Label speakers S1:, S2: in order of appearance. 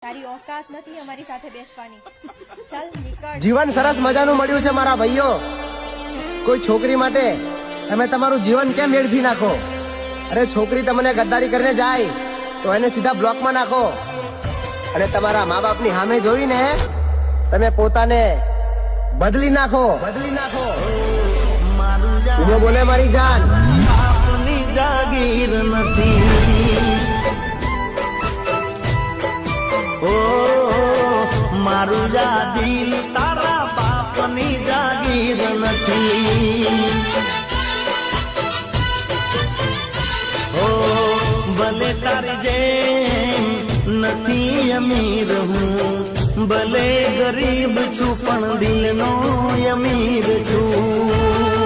S1: તારી ઓકાત નથી અમારી સાથે બેસવાની. ચાલ નીકળ.
S2: જીવન સરસ મજાનું મળ્યું છે મારા ભાઈઓ. કોઈ છોકરી માટે તમે તમારું જીવન કેમ વેડફી નાખો? અરે છોકરી તમને ગદ્દારી કરીને જાય તો એને સીધા બ્લોકમાં નાખો. અને તમારા મા બાપની સામે જોઈને તમે પોતાને બદલી નાખો. ઊભો બોલે મારી જાન.
S3: આપની જાગીર નથી. ઓ મારું આ દિલ તારા બાપની જાગીર નથી. ઓ ભલે તારી જેમ નથી અમીર હું, ભલે ગરીબ છું પણ દિલનો અમીર છું.